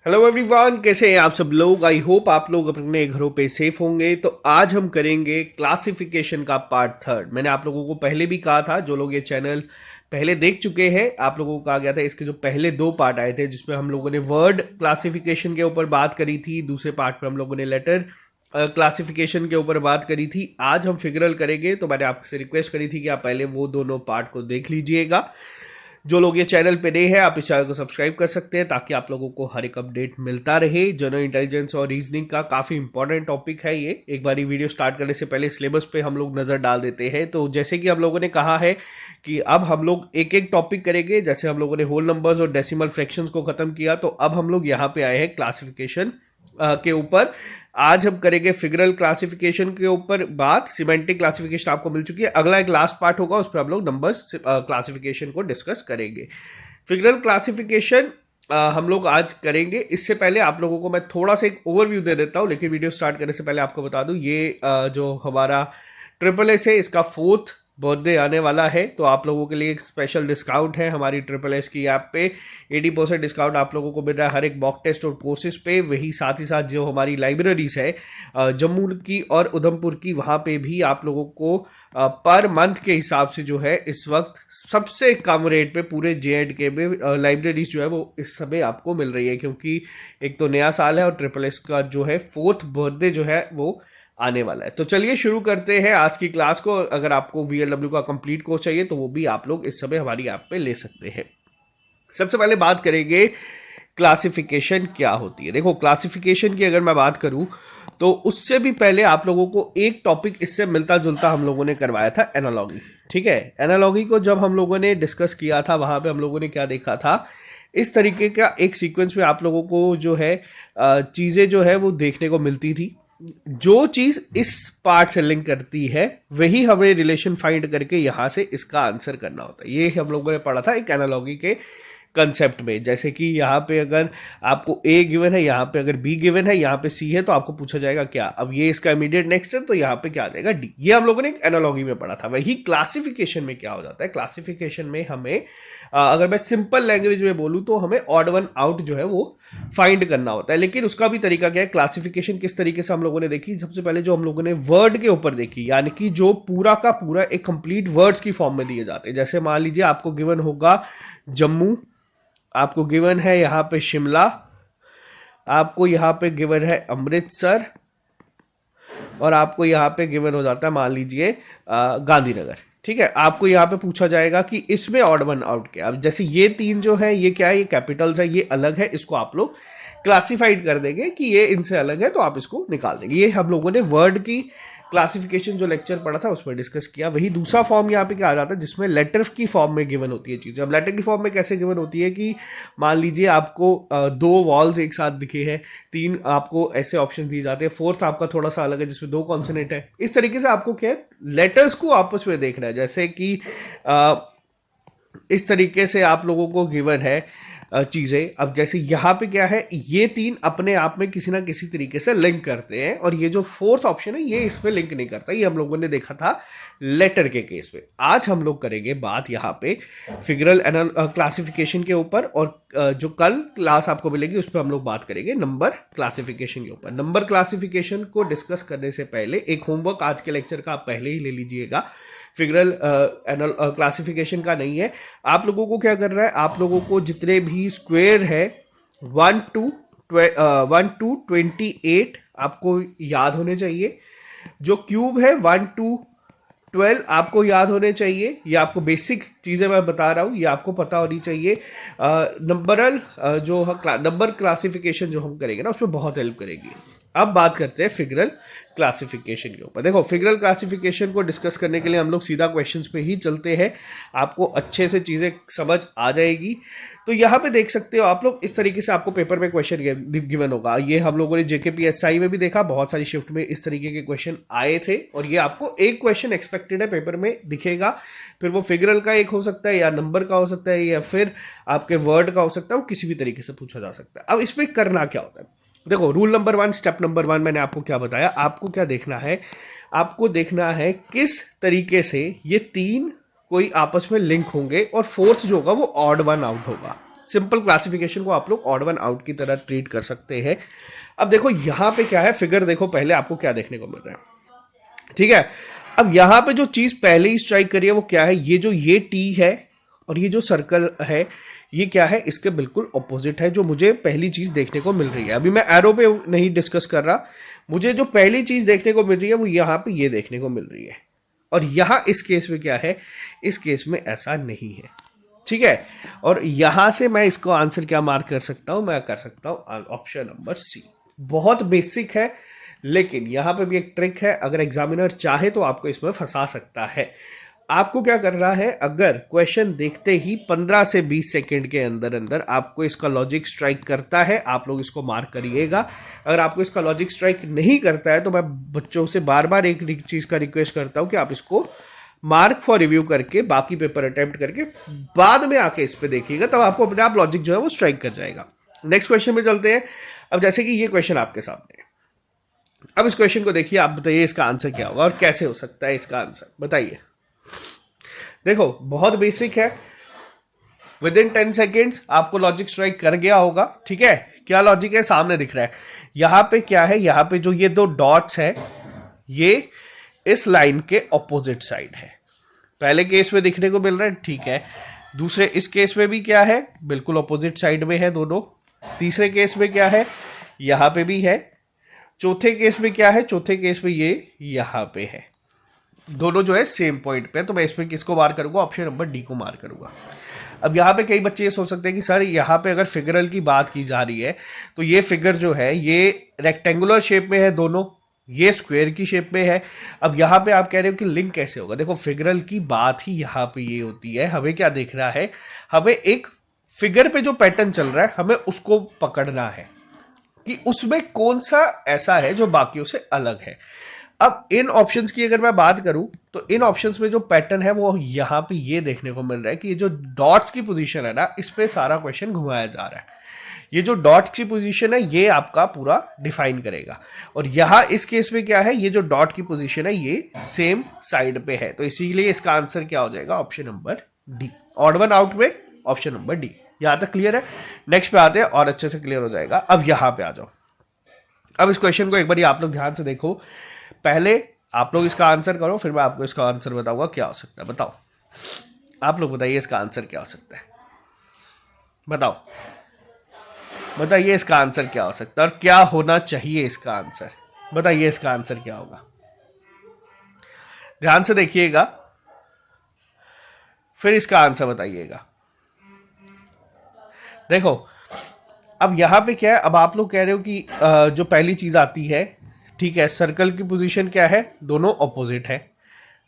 Hello everyone, कैसे हैं आप सब लोग। आई होप आप लोग अपने घरों पे सेफ होंगे। तो आज हम करेंगे क्लासिफिकेशन का पार्ट थर्ड। मैंने आप लोगों को पहले भी कहा था, जो लोग ये चैनल पहले देख चुके हैं, आप लोगों को कहा गया था इसके जो पहले दो पार्ट आए थे जिसमें हम लोगों ने वर्ड क्लासिफिकेशन के ऊपर बात करी थी, दूसरे पार्ट में हम लोगों ने लेटर क्लासिफिकेशन के ऊपर बात करी थी। आज हम फिगरल करेंगे, तो मैंने आपसे रिक्वेस्ट करी थी कि आप पहले वो दोनों पार्ट को देख लीजिएगा। जो लोग ये चैनल पे नए हैं, आप इस चैनल को सब्सक्राइब कर सकते हैं ताकि आप लोगों को हर एक अपडेट मिलता रहे। जनरल इंटेलिजेंस और रीजनिंग का काफ़ी इंपॉर्टेंट टॉपिक है ये। एक बार वीडियो स्टार्ट करने से पहले सिलेबस पे हम लोग नज़र डाल देते हैं। तो जैसे कि हम लोगों ने कहा है कि अब हम लोग एक एक टॉपिक करेंगे। जैसे हम लोगों ने होल नंबर्स और डेसिमल फ्रैक्शंस को ख़त्म किया, तो अब हम लोग यहाँ पे आए हैं क्लासिफिकेशन के ऊपर। आज हम करेंगे फिगरल क्लासिफिकेशन के ऊपर बात। सिमेंटिक क्लासिफिकेशन आपको मिल चुकी है, अगला एक लास्ट पार्ट होगा, उस पर हम लोग नंबर्स क्लासिफिकेशन को डिस्कस करेंगे। फिगरल क्लासिफिकेशन हम लोग आज करेंगे। इससे पहले आप लोगों को मैं थोड़ा सा एक ओवरव्यू दे देता हूँ, लेकिन वीडियो स्टार्ट करने से पहले आपको बता दूँ, ये जो हमारा ट्रिपल एस है, इसका 4th बर्थडे आने वाला है। तो आप लोगों के लिए एक स्पेशल डिस्काउंट है हमारी ट्रिपल एस की ऐप पे। 80% डिस्काउंट आप लोगों को मिल रहा है हर एक मॉक टेस्ट और कोर्सेज पे। वही साथ ही साथ जो हमारी लाइब्रेरीज है जम्मू की और उधमपुर की, वहाँ पे भी आप लोगों को पर मंथ के हिसाब से जो है इस वक्त सबसे कम रेट पे पूरे J&K में लाइब्रेरीज जो है वो इस समय आपको मिल रही है, क्योंकि एक तो नया साल है और ट्रिपल एस का जो है 4th बर्थडे जो है वो आने वाला है। तो चलिए शुरू करते हैं आज की क्लास को। अगर आपको VLW का कंप्लीट कोर्स चाहिए तो वो भी आप लोग इस समय हमारी ऐप पे ले सकते हैं। सबसे पहले बात करेंगे क्लासिफिकेशन क्या होती है। देखो, क्लासिफिकेशन की अगर मैं बात करूं तो उससे भी पहले आप लोगों को एक टॉपिक इससे मिलता जुलता हम लोगों ने करवाया था, एनालॉगी। ठीक है, एनालॉगी को जब हम लोगों ने डिस्कस किया था, वहां पे हम लोगों ने क्या देखा था, इस तरीके का एक सीक्वेंस में आप लोगों को जो है चीज़ें जो है वो देखने को मिलती थी। जो चीज इस पार्ट से लिंक करती है वही हमें रिलेशन फाइंड करके यहां से इसका आंसर करना होता है। ये हम लोगों ने पढ़ा था एक एनालॉगी के कंसेप्ट में। जैसे कि यहाँ पे अगर आपको A गिवन है, यहाँ पे अगर B गिवन है, यहाँ पे C है, तो आपको पूछा जाएगा क्या, अब ये इसका इमीडिएट नेक्स्ट है, तो यहाँ पे क्या आ जाएगा D। ये हम लोगों ने एक एनालॉगी में पढ़ा था। वही क्लासिफिकेशन में क्या हो जाता है, क्लासिफिकेशन में हमें अगर मैं सिंपल लैंग्वेज में बोलूँ तो हमें ऑड वन आउट जो है वो फाइंड करना होता है। लेकिन उसका भी तरीका क्या है, क्लासिफिकेशन किस तरीके से हम लोगों ने देखी। सबसे पहले जो हम लोगों ने वर्ड के ऊपर देखी, यानी कि जो पूरा का पूरा एक कंप्लीट वर्ड्स की फॉर्म में दिए जाते हैं। जैसे मान लीजिए आपको गिवन होगा जम्मू, आपको गिवन है यहाँ पे शिमला, आपको यहाँ पे गिवन है अमृतसर, और आपको यहाँ पे गिवन हो जाता है मान लीजिए गांधीनगर। ठीक है, आपको यहाँ पे पूछा जाएगा कि इसमें ऑड वन आउट क्या। अब जैसे ये तीन जो है ये क्या है, ये कैपिटल्स है, ये अलग है, इसको आप लोग क्लासिफाइड कर देंगे कि ये इनसे अलग है, तो आप इसको निकाल देंगे। ये हम लोगों ने वर्ड की क्लासिफिकेशन जो लेक्चर पढ़ा था उसमें डिस्कस किया। वही दूसरा फॉर्म यहाँ पे क्या आ जाता है, जिसमें लेटर की फॉर्म में गिवन होती है चीज़ें। अब लेटर की फॉर्म में कैसे गिवन होती है कि मान लीजिए आपको दो वॉल्स एक साथ दिखे हैं, तीन आपको ऐसे ऑप्शन दिए जाते हैं, फोर्थ आपका थोड़ा सा अलग है जिसमें दो कॉन्सोनेंट है। इस तरीके से आपको क्या है, लेटर्स को आपस में देखना है। जैसे कि इस तरीके से आप लोगों को गिवन है चीज़ें। अब जैसे यहाँ पे क्या है, ये तीन अपने आप में किसी ना किसी तरीके से लिंक करते हैं, और ये जो फोर्थ ऑप्शन है ये इसमें लिंक नहीं करता। ये हम लोगों ने देखा था लेटर के केस में। आज हम लोग करेंगे बात यहाँ पे फिगरल क्लासिफिकेशन के ऊपर, और जो कल क्लास आपको मिलेगी उस पर हम लोग बात करेंगे नंबर क्लासिफिकेशन के ऊपर। नंबर क्लासिफिकेशन को डिस्कस करने से पहले एक होमवर्क आज के लेक्चर का आप पहले ही ले लीजिएगा। फिगरल क्लासिफिकेशन का नहीं है। आप लोगों को क्या करना है, आप लोगों को जितने भी स्क्वायर है 1 to 28 आपको याद होने चाहिए। जो क्यूब है 1 to 12 आपको याद होने चाहिए। ये आपको बेसिक चीज़ें मैं बता रहा हूँ, ये आपको पता होनी चाहिए। नंबर क्लासिफिकेशन जो हम करेंगे ना, उसमें बहुत हेल्प करेगी। अब बात करते हैं फिगरल क्लासिफिकेशन के ऊपर। देखो, फिगरल क्लासिफिकेशन को डिस्कस करने के लिए हम लोग सीधा क्वेश्चंस पे ही चलते हैं, आपको अच्छे से चीज़ें समझ आ जाएगी। तो यहाँ पे देख सकते हो आप लोग, इस तरीके से आपको पेपर में क्वेश्चन गिवन होगा। ये हम लोगों ने JKPSI में भी देखा, बहुत सारी शिफ्ट में इस तरीके के क्वेश्चन आए थे, और ये आपको एक क्वेश्चन एक्सपेक्टेड है पेपर में दिखेगा। फिर वो फिगरल का एक हो सकता है, या नंबर का हो सकता है, या फिर आपके वर्ड का हो सकता है, वो किसी भी तरीके से पूछा जा सकता है। अब इसमें करना क्या होता है, देखो, रूल नंबर 1, स्टेप नंबर 1 मैंने आपको क्या बताया। आपको क्या देखना है, आपको देखना है किस तरीके से ये तीन कोई आपस में लिंक होंगे, और फोर्थ जो होगा वो ऑड वन आउट होगा। सिंपल क्लासिफिकेशन को आप लोग ऑड वन आउट की तरह ट्रीट कर सकते हैं। अब देखो यहाँ पे क्या है, फिगर देखो पहले आपको क्या देखने को मिल रहा है, ठीक है। अब यहाँ पे जो चीज पहले ही स्ट्राइक करी है वो क्या है, ये जो ये टी है और ये जो सर्कल है ये क्या है, इसके बिल्कुल ऑपोजिट है जो मुझे पहली चीज देखने को मिल रही है। अभी मैं एरो पे नहीं डिस्कस कर रहा, मुझे जो पहली चीज देखने को मिल रही है वो यहाँ पे ये देखने को मिल रही है। और यहाँ इस केस में क्या है, इस केस में ऐसा नहीं है, ठीक है। और यहां से मैं इसको आंसर क्या मार्क कर सकता हूं, मैं कर सकता हूं ऑप्शन नंबर सी। बहुत बेसिक है, लेकिन यहां पे भी एक ट्रिक है, अगर एग्जामिनर चाहे तो आपको इसमें फंसा सकता है। आपको क्या करना है, अगर क्वेश्चन देखते ही 15 से 20 सेकंड के अंदर अंदर आपको इसका लॉजिक स्ट्राइक करता है, आप लोग इसको मार्क करिएगा। अगर आपको इसका लॉजिक स्ट्राइक नहीं करता है तो मैं बच्चों से बार बार एक चीज का रिक्वेस्ट करता हूं कि आप इसको मार्क फॉर रिव्यू करके बाकी पेपर अटेम्प्ट करके बाद में आके इस पे देखिएगा, तब आपको अपने आप लॉजिक जो है वो स्ट्राइक कर जाएगा। नेक्स्ट क्वेश्चन में चलते हैं। अब जैसे कि ये क्वेश्चन आपके सामने है, अब इस क्वेश्चन को देखिए, आप बताइए इसका आंसर क्या होगा और कैसे हो सकता है इसका आंसर, बताइए। देखो बहुत बेसिक है, विद इन 10 सेकेंड्स आपको लॉजिक स्ट्राइक कर गया होगा, ठीक है। क्या लॉजिक है, सामने दिख रहा है। यहां पे क्या है, यहां पे जो ये दो डॉट्स है ये इस लाइन के ऑपोजिट साइड है। पहले केस में दिखने को मिल रहा है, ठीक है। दूसरे इस केस में भी क्या है, बिल्कुल ऑपोजिट साइड में है दोनों। तीसरे केस में क्या है, यहां पे भी है। चौथे केस में क्या है, चौथे केस में ये यहां पे है। दोनों जो है सेम पॉइंट पे, तो मैं इसमें किसको मार्क करूंगा, ऑप्शन नंबर डी को मार्क करूंगा। अब यहाँ पे कई बच्चे ये सोच सकते हैं कि सर यहाँ पे अगर फिगरल की बात की जा रही है तो ये फिगर जो है ये रेक्टेंगुलर शेप में है दोनों, ये स्क्वायर की शेप में है। अब यहाँ पे आप कह रहे हो कि लिंक कैसे होगा, देखो फिगरल की बात ही यहाँ पे ये होती है। हमें क्या देख रहा है, हमें एक फिगर पे जो पैटर्न चल रहा है हमें उसको पकड़ना है कि उसमें कौन सा ऐसा है जो बाकियों से अलग है। अब इन ऑप्शंस की अगर मैं बात करूं तो इन ऑप्शंस में जो पैटर्न है वो यहां पे ये देखने को मिल रहा है कि ये जो डॉट्स की पोजीशन है ना, इस पे सारा क्वेश्चन घुमाया जा रहा है। ये जो डॉट की पोजीशन है ये आपका पूरा डिफाइन करेगा। और यहां इस केस में क्या है, ये जो डॉट की पोजीशन है ये सेम साइड पे है, तो इसीलिए इसका आंसर क्या हो जाएगा, option number D. Odd one out में ऑप्शन नंबर डी। यहां तक क्लियर है। नेक्स्ट पे आते हैं और अच्छे से क्लियर हो जाएगा। अब यहां पे आ जाओ। अब इस क्वेश्चन को एक बार आप लोग ध्यान से देखो, पहले आप लोग इसका आंसर करो, फिर मैं आपको इसका आंसर बताऊंगा क्या हो सकता है। बताओ, आप लोग बताइए इसका आंसर क्या हो सकता है, बताओ बताइए इसका आंसर क्या हो सकता है और क्या होना चाहिए इसका आंसर। बताइए इसका आंसर क्या होगा, ध्यान से देखिएगा, फिर इसका आंसर बताइएगा। देखो अब यहां पे क्या है, अब आप लोग कह रहे हो कि जो पहली चीज आती है, ठीक है, सर्कल की पोजीशन क्या है, दोनों ऑपोजिट है।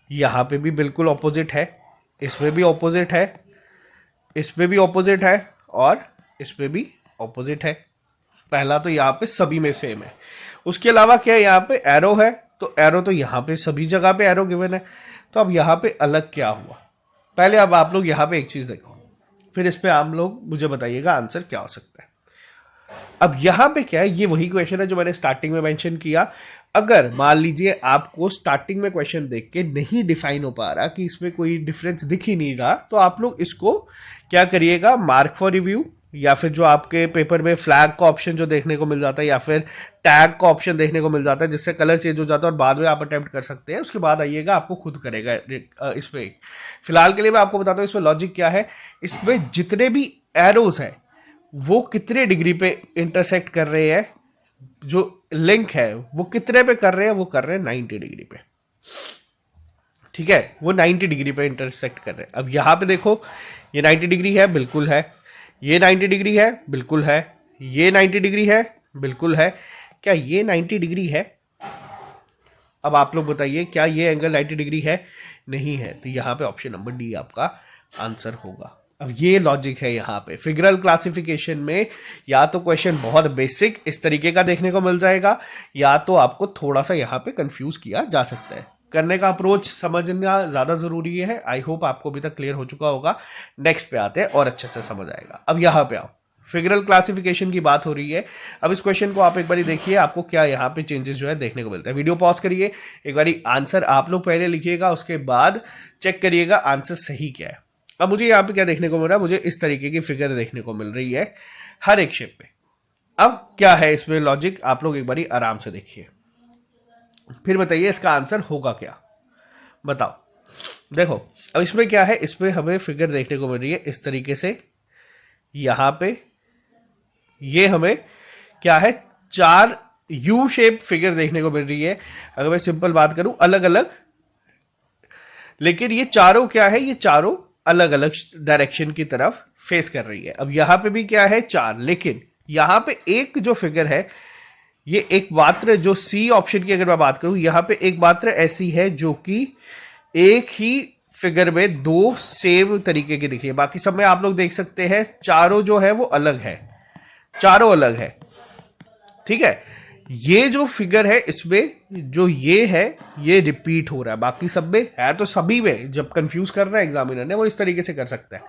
यहां पे भी बिल्कुल ऑपोजिट है, इसमें भी ऑपोजिट है, इसमें भी ऑपोजिट है और इसमें भी ऑपोजिट है। पहला तो यहाँ पे सभी में सेम है। उसके अलावा क्या है, यहाँ पे एरो है, तो एरो तो यहाँ पे सभी जगह पे एरो गिवन है। तो अब यहाँ पे अलग क्या हुआ, पहले अब आप लोग यहाँ पे एक चीज देखो, फिर इस पे आप लोग मुझे बताइएगा आंसर क्या हो सकता है। अब यहां पे क्या है, ये वही क्वेश्चन है जो मैंने स्टार्टिंग में मेंशन किया। अगर मान लीजिए आपको स्टार्टिंग में क्वेश्चन देख के नहीं डिफाइन हो पा रहा कि इसमें कोई डिफरेंस दिख ही नहीं रहा, तो आप लोग इसको क्या करिएगा, मार्क फॉर रिव्यू, या फिर जो आपके पेपर में फ्लैग का ऑप्शन जो देखने को मिल जाता है, या फिर टैग का ऑप्शन देखने को मिल जाता है जिससे कलर चेंज हो जाता है और बाद में आप अटेम्प्ट कर सकते हैं। उसके बाद आइएगा, आपको खुद करेगा इस पे। फिलहाल के लिए मैं आपको बताता हूँ इसमें लॉजिक क्या है। इसमें जितने भी एरोज है वो कितने डिग्री पे इंटरसेक्ट कर रहे हैं, जो लिंक है वो कितने पे कर रहे हैं, वो कर रहे हैं 90 डिग्री पे, ठीक है, वो 90 डिग्री पे इंटरसेक्ट कर रहे हैं। अब यहां पे देखो, ये 90 डिग्री है, बिल्कुल है, ये 90 डिग्री है, बिल्कुल है, ये 90 डिग्री है, बिल्कुल है। क्या ये 90 डिग्री है? अब आप लोग बताइए, क्या ये एंगल 90 डिग्री है? नहीं है, तो यहां पे ऑप्शन नंबर डी आपका आंसर होगा। अब ये लॉजिक है यहाँ पे फिगरल क्लासिफिकेशन में। या तो क्वेश्चन बहुत बेसिक इस तरीके का देखने को मिल जाएगा, या तो आपको थोड़ा सा यहाँ पे कंफ्यूज किया जा सकता है। करने का अप्रोच समझना ज्यादा जरूरी है। आई होप आपको अभी तक क्लियर हो चुका होगा। नेक्स्ट पे आते हैं और अच्छे से समझ आएगा। अब यहाँ पे आओ, फिगरल क्लासिफिकेशन की बात हो रही है। अब इस क्वेश्चन को आप एक बार देखिए, आपको क्या यहाँ पे चेंजेस जो है देखने को मिलता है। वीडियो पॉज करिए, एक बार आंसर आप लोग पहले लिखिएगा, उसके बाद चेक करिएगा आंसर सही क्या है। अब मुझे यहाँ पे क्या देखने को मिल रहा है, मुझे इस तरीके की फिगर देखने को मिल रही है हर एक शेप में। अब क्या है इसमें लॉजिक, आप लोग एक बारी आराम से देखिए, फिर बताइए इसका आंसर होगा क्या, बताओ। देखो अब इसमें क्या है, इसमें हमें फिगर देखने को मिल रही है इस तरीके से, यहां पे ये हमें क्या है, 4 यू शेप फिगर देखने को मिल रही है। अगर मैं सिंपल बात करूं अलग अलग, लेकिन ये चारों क्या है, ये चारों अलग अलग डायरेक्शन की तरफ फेस कर रही है। अब यहां पे भी क्या है 4, लेकिन यहां पे एक जो फिगर है, ये एक मात्र जो सी ऑप्शन की अगर मैं बात करूं, यहां पे एक मात्र ऐसी है जो कि एक ही फिगर में 2 सेम तरीके की दिख रही है। बाकी सब में आप लोग देख सकते हैं चारों जो है वो अलग है, चारों अलग है, ठीक है। ये जो फिगर है इसमें जो ये है ये रिपीट हो रहा है, बाकी सब में है तो सभी में जब कंफ्यूज कर रहा है एग्जामिनर ने वो इस तरीके से कर सकता है,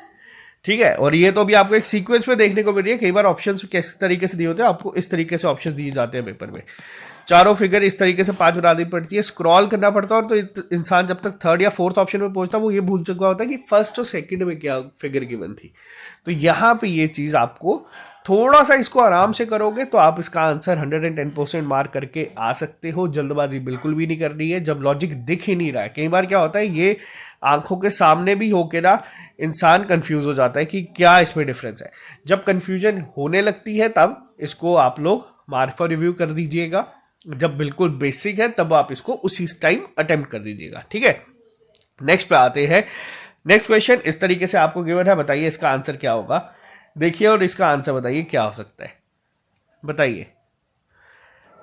ठीक है। और ये तो भी आपको एक सीक्वेंस में देखने को मिल रही है। कई बार ऑप्शंस किस तरीके से दिए होते हैं, आपको इस तरीके से ऑप्शन दिए जाते हैं पेपर में, चारों फिगर इस तरीके से 5 बनानी पड़ती है, स्क्रॉल करना पड़ता है। और तो इंसान जब तक 3rd या 4th ऑप्शन में पहुंचता है वो ये भूल चुका होता है कि 1st और 2nd में क्या फिगर गिवन थी। तो यहाँ पे ये चीज आपको थोड़ा सा इसको आराम से करोगे तो आप इसका आंसर 110% मार्क करके आ सकते हो। जल्दबाजी बिल्कुल भी नहीं करनी है जब लॉजिक दिख ही नहीं रहा है। कई बार क्या होता है ये आंखों के सामने भी होके ना इंसान कंफ्यूज हो जाता है कि क्या इसमें डिफरेंस है। जब कंफ्यूजन होने लगती है तब इसको आप लोग मार्क फॉर रिव्यू कर दीजिएगा, जब बिल्कुल बेसिक है तब आप इसको उसी टाइम अटेम्प्ट कर दीजिएगा, ठीक है। नेक्स्ट पे आते हैं। नेक्स्ट क्वेश्चन इस तरीके से आपको गिवन है, बताइए इसका आंसर क्या होगा। देखिए और इसका आंसर बताइए क्या हो सकता है, बताइए।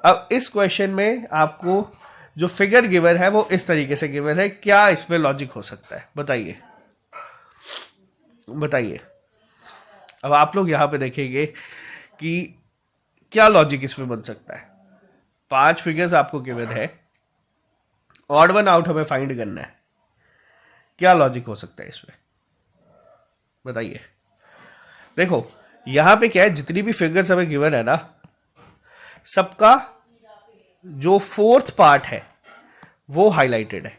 अब इस क्वेश्चन में आपको जो फिगर गिवन है वो इस तरीके से गिवन है, क्या इसमें लॉजिक हो सकता है, बताइए बताइए। अब आप लोग यहां पे देखेंगे कि क्या लॉजिक इसमें बन सकता है। 5 फिगर्स आपको गिवन है, ऑड वन आउट हमें फाइंड करना है, क्या लॉजिक हो सकता है इसमें, बताइए। देखो यहां पे क्या है, जितनी भी फिगर्स हमें गिवन है ना, सबका जो 4th पार्ट है वो हाईलाइटेड है,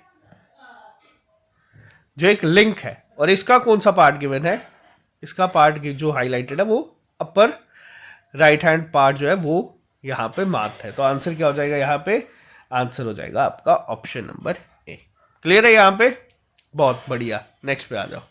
जो एक लिंक है। और इसका कौन सा पार्ट गिवन है, इसका पार्ट जो हाईलाइटेड है वो अपर राइट हैंड पार्ट जो है वो यहां पे मार्क्ड है। तो आंसर क्या हो जाएगा, यहां पे आंसर हो जाएगा आपका ऑप्शन नंबर ए। क्लियर है यहां पे, बहुत बढ़िया। नेक्स्ट पे आ जाओ।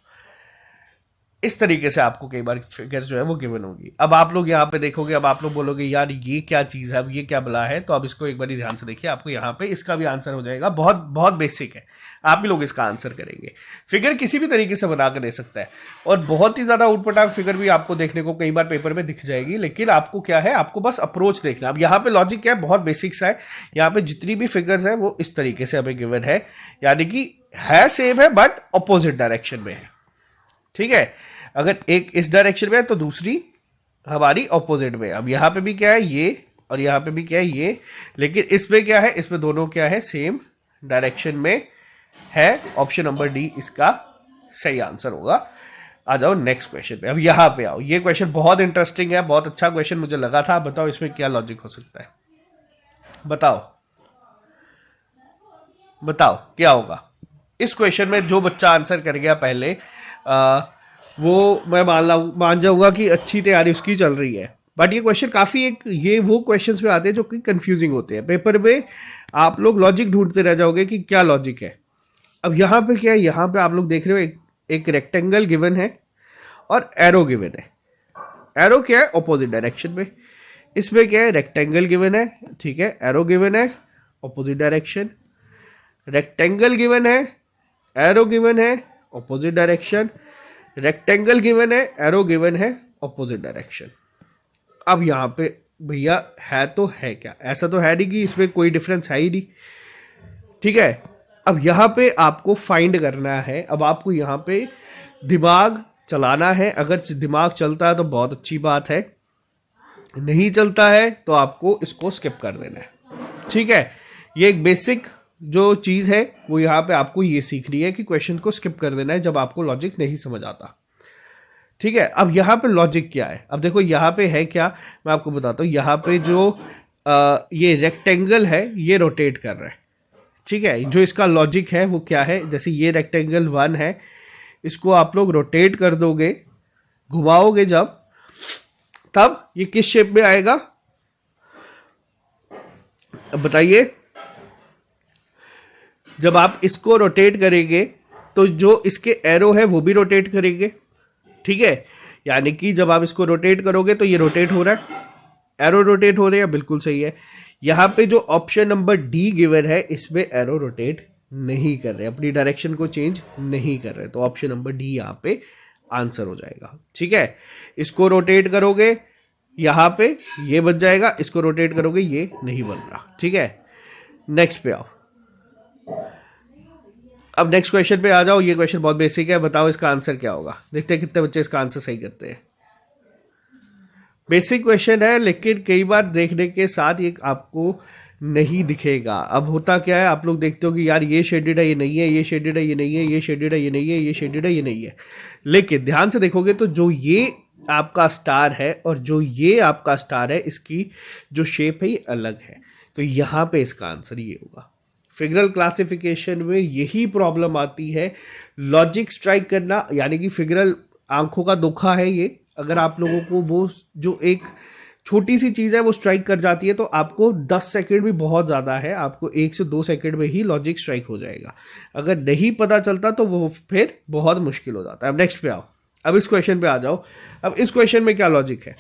इस तरीके से आपको कई बार फिगर जो है वो गिवन होगी। अब आप लोग यहाँ पे देखोगे, अब आप लोग बोलोगे यार ये क्या चीज़ है, अब ये क्या बला है। तो अब इसको एक बार ध्यान से देखिए, आपको यहाँ पे इसका भी आंसर हो जाएगा। बहुत बहुत बेसिक है, आप भी लोग इसका आंसर करेंगे। फिगर किसी भी तरीके से बना कर दे सकता है और बहुत ही ज़्यादा उटपटांग फिगर भी आपको देखने को कई बार पेपर में दिख जाएगी, लेकिन आपको क्या है, आपको बस अप्रोच देखना। अब यहाँ पे लॉजिक क्या है, बहुत बेसिक सा है। यहाँ पे जितनी भी फिगर्स है वो इस तरीके से हमें गिवन है, यानी कि है सेम है बट अपोजिट डायरेक्शन में है, ठीक है। अगर एक इस डायरेक्शन में है तो दूसरी हमारी ऑपोजिट में। अब यहाँ पे भी क्या है ये, और यहाँ पे भी क्या है ये, लेकिन इसमें क्या है, इसमें दोनों क्या है, सेम डायरेक्शन में है। ऑप्शन नंबर डी इसका सही आंसर होगा। आ जाओ नेक्स्ट क्वेश्चन पे। अब यहाँ पे आओ, ये क्वेश्चन बहुत इंटरेस्टिंग है, बहुत अच्छा क्वेश्चन मुझे लगा था। बताओ इसमें क्या लॉजिक हो सकता है, बताओ बताओ क्या होगा। इस क्वेश्चन में जो बच्चा आंसर कर गया पहले वो मैं मान जाऊंगा कि अच्छी तैयारी उसकी चल रही है। बट ये क्वेश्चन काफ़ी ये वो क्वेश्चंस में आते हैं जो कि कंफ्यूजिंग होते हैं। पेपर में आप लोग लॉजिक ढूंढते रह जाओगे कि क्या लॉजिक है। अब यहाँ पे क्या है, यहाँ पे आप लोग देख रहे हो एक रेक्टेंगल गिवन है और एरो गिवन है। एरो क्या है, ऑपोजिट डायरेक्शन में। इसमें क्या है, रेक्टेंगल गिवन है, ठीक है, एरो गिवन है, ऑपोजिट डायरेक्शन। रेक्टेंगल गिवन है, एरो गिवन है, ऑपोजिट डायरेक्शन। रेक्टेंगल गिवन है, एरो गिवन है, ऑपोजिट डायरेक्शन। अब यहाँ पे भैया है तो है क्या, ऐसा तो है नहीं कि इसमें कोई डिफरेंस है ही नहीं, ठीक है। अब यहाँ पे आपको फाइंड करना है। अब आपको यहाँ पे दिमाग चलाना है। अगर दिमाग चलता है तो बहुत अच्छी बात है, नहीं चलता है तो आपको इसको स्किप कर देना है, ठीक है। ये एक बेसिक जो चीज़ है वो यहाँ पे आपको ये सीखनी है कि क्वेश्चन को स्किप कर देना है जब आपको लॉजिक नहीं समझ आता, ठीक है। अब यहाँ पे लॉजिक क्या है, अब देखो यहाँ पे है क्या, मैं आपको बताता हूँ। यहाँ पे जो ये रेक्टेंगल है ये रोटेट कर रहा है, ठीक है। जो इसका लॉजिक है वो क्या है, जैसे ये रेक्टेंगल 1 है, इसको आप लोग रोटेट कर दोगे, घुमाओगे जब, तब ये किस शेप में आएगा? अब बताइए। जब आप इसको रोटेट करेंगे तो जो इसके एरो है वो भी रोटेट करेंगे, ठीक है। यानी कि जब आप इसको रोटेट करोगे तो ये रोटेट हो रहा है, एरो रोटेट हो रहे हैं, बिल्कुल सही है। यहां पे जो ऑप्शन नंबर डी गिवन है इसमें एरो रोटेट नहीं कर रहे, अपनी डायरेक्शन को चेंज नहीं कर रहे, तो ऑप्शन नंबर डी यहां पे आंसर हो जाएगा, ठीक है। इसको रोटेट करोगे यहां पे ये बन जाएगा, इसको रोटेट करोगे ये नहीं बन रहा, ठीक है। नेक्स्ट पे आओ। अब नेक्स्ट क्वेश्चन पे आ जाओ। ये क्वेश्चन बहुत बेसिक है, बताओ इसका आंसर क्या होगा। देखते हैं कितने बच्चे इसका आंसर सही करते हैं। बेसिक क्वेश्चन है लेकिन कई बार देखने के साथ ये आपको नहीं दिखेगा। अब होता क्या है, आप लोग देखते हो कि यार ये शेडेड है, ये नहीं है, ये शेडेड है, ये नहीं है, ये शेडेड है, ये नहीं है, ये शेडेड है, ये नहीं है। लेकिन ध्यान से देखोगे तो जो ये आपका स्टार है और जो ये आपका स्टार है, इसकी जो शेप है ये अलग है, तो यहाँ पे इसका आंसर ये होगा। फिगरल क्लासिफिकेशन में यही प्रॉब्लम आती है, लॉजिक स्ट्राइक करना, यानी कि फिगरल आंखों का धोखा है ये। अगर आप लोगों को वो जो एक छोटी सी चीज़ है वो स्ट्राइक कर जाती है तो आपको 10 सेकंड भी बहुत ज़्यादा है, आपको 1 से 2 सेकंड में ही लॉजिक स्ट्राइक हो जाएगा। अगर नहीं पता चलता तो वो फिर बहुत मुश्किल हो जाता है। अब नेक्स्ट पे आओ, अब इस क्वेश्चन पे आ जाओ। अब इस क्वेश्चन में क्या लॉजिक है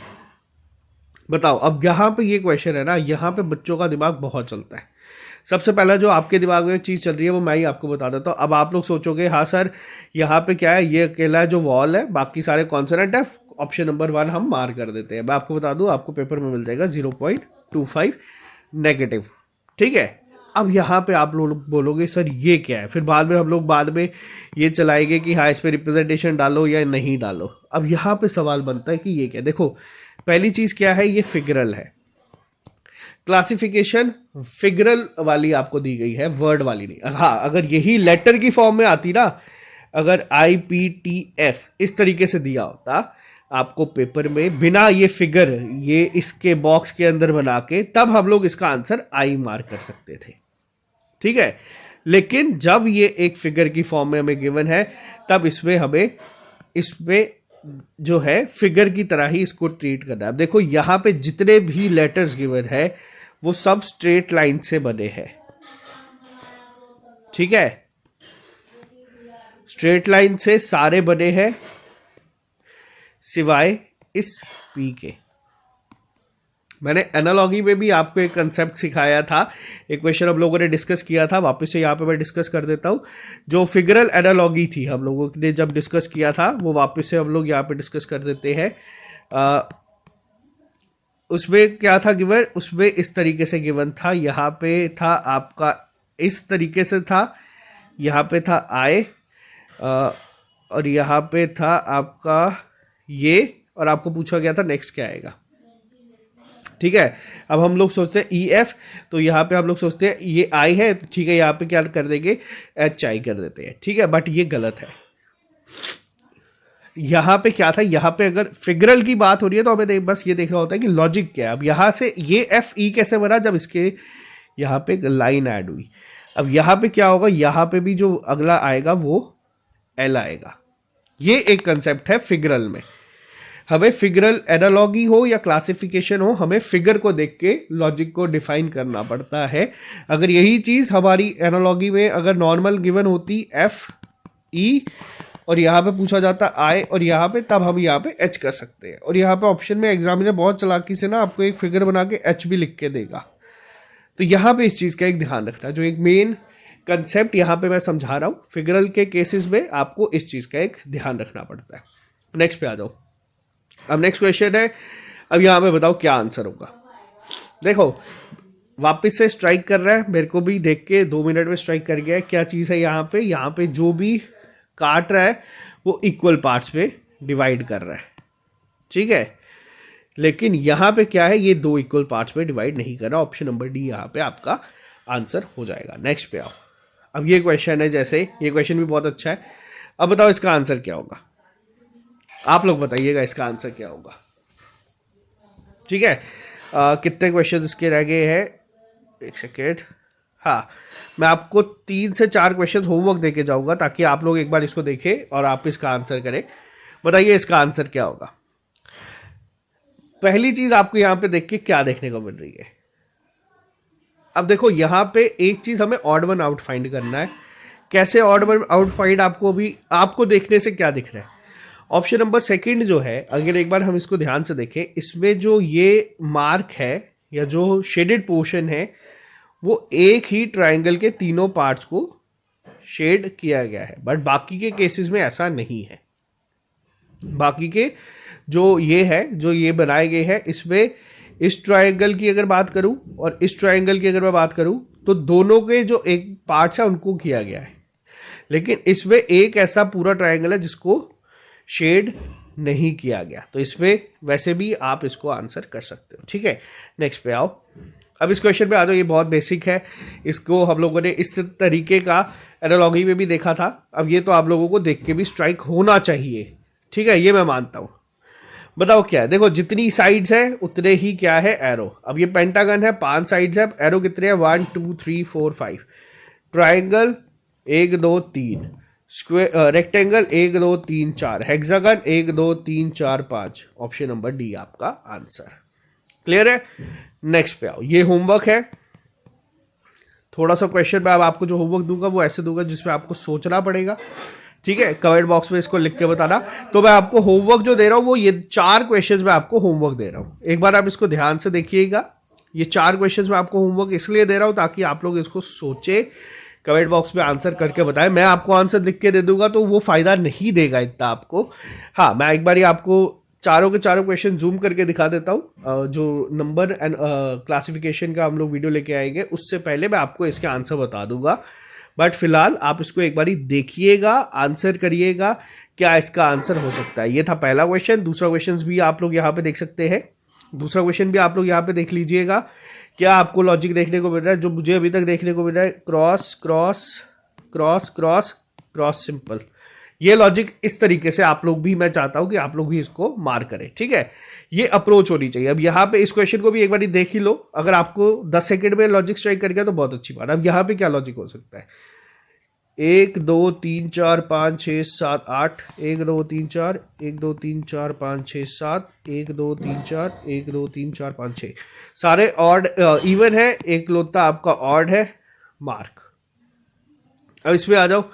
बताओ। अब यहाँ पे ये क्वेश्चन है ना, यहाँ पे बच्चों का दिमाग बहुत चलता है। सबसे पहला जो आपके दिमाग में चीज़ चल रही है वो मैं ही आपको बता देता हूँ। अब आप लोग सोचोगे हाँ सर यहाँ पे क्या है, ये अकेला जो वॉल है, बाकी सारे कॉन्सोनेंट है, ऑप्शन नंबर 1 हम मार कर देते हैं। मैं आपको बता दूं, आपको पेपर में मिल जाएगा 0.25 नेगेटिव, ठीक है। अब यहाँ पे आप लोग बोलोगे सर ये क्या है, फिर बाद में हम लोग बाद में ये चलाएंगे कि हाँ इस पर रिप्रेजेंटेशन डालो या नहीं डालो। अब यहाँ पे सवाल बनता है कि ये क्या। देखो पहली चीज़ क्या है, ये फिगरल है, क्लासिफिकेशन फिगरल वाली आपको दी गई है, वर्ड वाली नहीं। हाँ अगर यही लेटर की फॉर्म में आती ना, अगर IPTF इस तरीके से दिया होता आपको पेपर में, बिना ये फिगर ये इसके बॉक्स के अंदर बना के, तब हम लोग इसका आंसर आई मार्क कर सकते थे, ठीक है। लेकिन जब ये एक फिगर की फॉर्म में हमें गिवन है, तब इसमें जो है फिगर की तरह ही इसको ट्रीट करना है। अब देखो यहाँ पे जितने भी लेटर्स गिवन है वो सब स्ट्रेट लाइन से बने हैं, ठीक है, स्ट्रेट लाइन से सारे बने हैं सिवाय इस P के। मैंने एनालॉजी में भी आपको एक कंसेप्ट सिखाया था, एक क्वेश्चन हम लोगों ने डिस्कस किया था, वापस से यहाँ पे मैं डिस्कस कर देता हूँ। जो फिगरल एनालॉजी थी हम लोगों ने जब डिस्कस किया था, वो वापस से हम लोग यहाँ पे डिस्कस कर देते हैं। उसमें क्या था गिवन, उसमें इस तरीके से गिवन था, यहाँ पे था आपका इस तरीके से था, यहाँ पे था I और यहाँ पे था आपका ये, और आपको पूछा गया था नेक्स्ट क्या आएगा, ठीक है। अब हम लोग सोचते हैं EF, तो यहाँ पे हम लोग सोचते हैं ये I है, ठीक है, यहाँ पे क्या कर देंगे HI कर देते हैं, ठीक है, बट ये गलत है। यहाँ पे क्या था, यहाँ पे अगर फिगरल की बात हो रही है तो हमें बस ये देखना होता है कि लॉजिक क्या है। अब यहाँ से ये FE कैसे बना, जब इसके यहाँ पे लाइन ऐड हुई। अब यहाँ पे क्या होगा, यहाँ पे भी जो अगला आएगा वो L आएगा। ये एक कंसेप्ट है फिगरल में। हमें फिगरल एनालॉजी हो या क्लासिफिकेशन हो, हमें फिगर को देख के लॉजिक को डिफाइन करना पड़ता है। अगर यही चीज़ हमारी एनालॉजी में अगर नॉर्मल गिवन होती FE और यहाँ पे पूछा जाता I और यहाँ पे, तब हम यहाँ पे H कर सकते हैं। और यहाँ पे ऑप्शन में एग्जामिनर बहुत चालाकी से ना आपको एक फिगर बना के H भी लिख के देगा। तो यहाँ पे इस चीज़ का एक ध्यान रखना, जो एक मेन कंसेप्ट यहाँ पे मैं समझा रहा हूँ, फिगरल के केसेस में आपको इस चीज़ का एक ध्यान रखना पड़ता है। नेक्स्ट पे आ जाओ। अब नेक्स्ट क्वेश्चन है, अब यहाँ पे बताओ क्या आंसर होगा। देखो वापस से स्ट्राइक कर रहा है, मेरे को भी देख के 2 मिनट में स्ट्राइक कर गया है। क्या चीज़ है यहाँ पे जो भी काट रहा है वो इक्वल पार्ट्स पे डिवाइड कर रहा है, ठीक है। लेकिन यहाँ पे क्या है, ये 2 इक्वल पार्ट्स में डिवाइड नहीं कर रहा। ऑप्शन नंबर डी यहाँ पे आपका आंसर हो जाएगा। नेक्स्ट पे आओ। अब ये क्वेश्चन है, जैसे ये क्वेश्चन भी बहुत अच्छा है। अब बताओ इसका आंसर क्या होगा, आप लोग बताइएगा इसका आंसर क्या होगा, ठीक है। कितने क्वेश्चन इसके रह गए हैं, एक सेकेंड। हाँ, मैं आपको 3 से 4 क्वेश्चन होमवर्क देके जाऊंगा ताकि आप लोग एक बार इसको देखें और आप इसका आंसर करें। बताइए इसका आंसर क्या होगा। पहली चीज आपको यहाँ पे देख के क्या देखने को मिल रही है। अब देखो यहाँ पे एक चीज हमें ऑड वन आउट फाइंड करना है। कैसे ऑड वन आउट फाइंड, आपको देखने से क्या दिख रहा है। ऑप्शन नंबर सेकंड जो है, अगर एक बार हम इसको ध्यान से देखें, इसमें जो ये मार्क है या जो शेडेड पोर्शन है वो एक ही ट्राइंगल के तीनों पार्ट्स को शेड किया गया है, बट बाकी के केसेस में ऐसा नहीं है। बाकी के जो ये बनाए गए हैं, इसमें इस ट्राइंगल की अगर बात करूं और इस ट्राइंगल की अगर मैं बात करूं तो दोनों के जो एक पार्ट्स है उनको किया गया है, लेकिन इसमें एक ऐसा पूरा ट्राइंगल है जिसको शेड नहीं किया गया। तो इसमें वैसे भी आप इसको आंसर कर सकते हो। ठीक है, नेक्स्ट पे आओ। अब इस क्वेश्चन पे आ जाओ। ये बहुत बेसिक है, इसको हम लोगों ने इस तरीके का एनालॉजी में भी देखा था। अब ये तो आप लोगों को देख के भी स्ट्राइक होना चाहिए। ठीक है, ये मैं मानता हूं। बताओ क्या है। देखो जितनी साइड्स है उतने ही क्या है एरो। अब ये पेंटागन है, 5 साइड्स है, एरो कितने हैं 1 2 3 4 5। Triangle 1 2 3, square rectangle 1 2 3 4, hexagon 1 2 3 4 5। Option number D आपका आंसर। क्लियर है। नेक्स्ट पे आओ। ये होमवर्क है। थोड़ा सा क्वेश्चन में अब आपको जो होमवर्क दूंगा वो ऐसे दूंगा जिसमें आपको सोचना पड़ेगा। ठीक है, कमेंट बॉक्स में इसको लिख के बताना। तो मैं आपको होमवर्क जो दे रहा हूं वो ये 4 क्वेश्चंस मैं आपको होमवर्क दे रहा हूं। एक बार आप इसको ध्यान से देखिएगा। ये 4 क्वेश्चंस मैं आपको होमवर्क इसलिए दे रहा हूं ताकि आप लोग इसको सोचे, कमेंट बॉक्स में आंसर करके बताएं। मैं आपको आंसर लिख के दे दूंगा तो वो फायदा नहीं देगा इतना आपको। हाँ, मैं एक बार आपको चारों के चारों क्वेश्चन जूम करके दिखा देता हूँ। जो नंबर एंड क्लासिफिकेशन का हम लोग वीडियो लेके आएंगे उससे पहले मैं आपको इसके आंसर बता दूंगा। बट फिलहाल आप इसको एक बार देखिएगा, आंसर करिएगा क्या इसका आंसर हो सकता है। ये था पहला क्वेश्चन। दूसरा क्वेश्चन भी आप लोग यहाँ पे देख सकते हैं। दूसरा क्वेश्चन भी आप लोग यहाँ पे देख लीजिएगा। क्या आपको लॉजिक देखने को मिल रहा है जो मुझे अभी तक देखने को मिल रहा है। Cross cross cross cross cross simple. ये लॉजिक इस तरीके से आप लोग भी, मैं चाहता हूं कि आप लोग भी इसको मार करें। ठीक है, ये अप्रोच होनी चाहिए। अब यहाँ पे इस क्वेश्चन को भी एक बार देख ही लो। अगर आपको 10 सेकंड में लॉजिक स्ट्राइक कर गया तो बहुत अच्छी बात। अब यहाँ पे क्या लॉजिक हो सकता है। 1 2 3 4 5 6 7 8, 1 2 3 4, 1 2 3 4 5 6 7, 1 2 3 4, 1 2 3 4 5 6, सारे ऑड इवन है। एक लोता आपका ऑड है, मार्क। अब इसमें आ जाओ।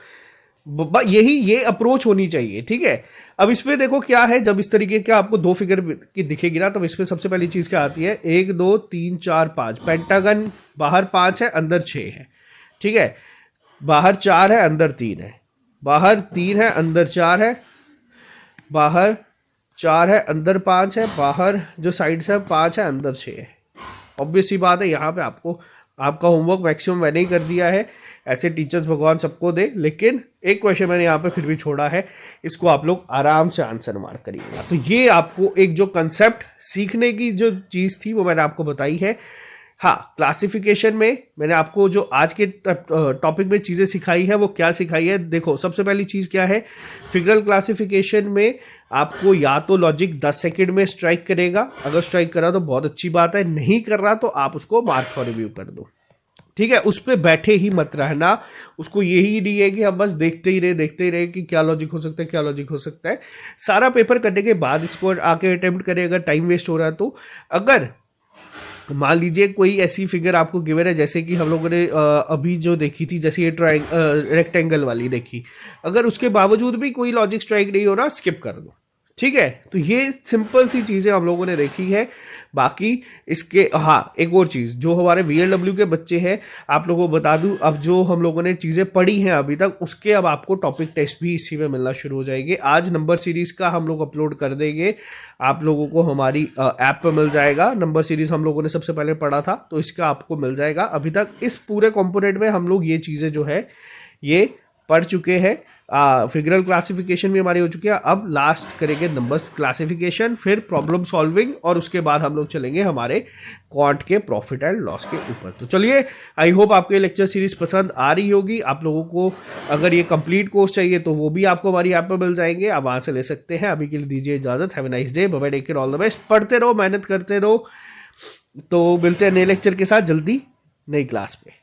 ये अप्रोच होनी चाहिए। ठीक है, अब इसमें देखो क्या है। जब इस तरीके का आपको 2 फिगर की दिखेगी ना, तब इसमें सबसे पहली चीज क्या आती है। 1 2 3 4 5। पेंटागन बाहर 5 है, अंदर 6 है। ठीक है, बाहर 4 है, अंदर 3 है। बाहर 3 है, अंदर 4 है। बाहर 4 है, अंदर 5 है। बाहर जो साइड से 5 है, अंदर 6 है। ऑब्वियस सी बात है, यहाँ पे आपको आपका होमवर्क मैक्सिमम मैंने ही कर दिया है। ऐसे टीचर्स भगवान सबको दे, लेकिन एक क्वेश्चन मैंने यहाँ पे फिर भी छोड़ा है। इसको आप लोग आराम से आंसर मार करिएगा। तो ये आपको एक जो कंसेप्ट सीखने की जो चीज़ थी वो मैंने आपको बताई है। हाँ, क्लासिफिकेशन में मैंने आपको जो आज के टॉपिक में चीज़ें सिखाई है वो क्या सिखाई है। देखो सबसे पहली चीज़ क्या है। फिगरल क्लासिफिकेशन में आपको या तो लॉजिक 10 सेकंड में स्ट्राइक करेगा। अगर स्ट्राइक करा तो बहुत अच्छी बात है, नहीं कर रहा तो आप उसको मार्क फॉर रिव्यू कर दो। ठीक है, उस पर बैठे ही मत रहना। उसको यही नहीं है कि हम बस देखते ही रहे कि क्या लॉजिक हो सकता है, क्या लॉजिक हो सकता है। सारा पेपर करने के बाद इसको आके अटेम्प्ट करें। अगर टाइम वेस्ट हो रहा है तो अगर मान लीजिए कोई ऐसी फिगर आपको गिवन है, जैसे कि हम लोगों ने अभी जो देखी थी, जैसे ये रेक्टेंगल वाली देखी, अगर उसके बावजूद भी कोई लॉजिक स्ट्राइक नहीं हो रहा, स्किप कर दो। ठीक है, तो ये सिंपल सी चीज़ें हम लोगों ने देखी है। बाकी इसके हाँ, एक और चीज़ जो हमारे VLW के बच्चे हैं, आप लोगों को बता दूं, अब जो हम लोगों ने चीज़ें पढ़ी हैं अभी तक, उसके अब आपको टॉपिक टेस्ट भी इसी में मिलना शुरू हो जाएंगे। आज नंबर सीरीज़ का हम लोग अपलोड कर देंगे, आप लोगों को हमारी ऐप पर मिल जाएगा। नंबर सीरीज़ हम लोगों ने सबसे पहले पढ़ा था, तो इसका आपको मिल जाएगा। अभी तक इस पूरे कॉम्पोनेंट में हम लोग ये चीज़ें जो है ये पढ़ चुके हैं। फिगरल क्लासिफिकेशन भी हमारी हो चुकी है। अब लास्ट करेंगे नंबर्स क्लासिफिकेशन, फिर प्रॉब्लम सॉल्विंग, और उसके बाद हम लोग चलेंगे हमारे क्वांट के प्रॉफिट एंड लॉस के ऊपर। तो चलिए, आई होप आपको ये लेक्चर सीरीज पसंद आ रही होगी। आप लोगों को अगर ये कंप्लीट कोर्स चाहिए तो वो भी आपको हमारी ऐप पर मिल जाएंगे, आप वहाँ से ले सकते हैं। अभी के लिए दीजिए इजाजत। Have a nice day, bye bye, take care, all the best. पढ़ते रहो, मेहनत करते रहो। तो मिलते हैं नए लेक्चर के साथ जल्दी, नई क्लास पे।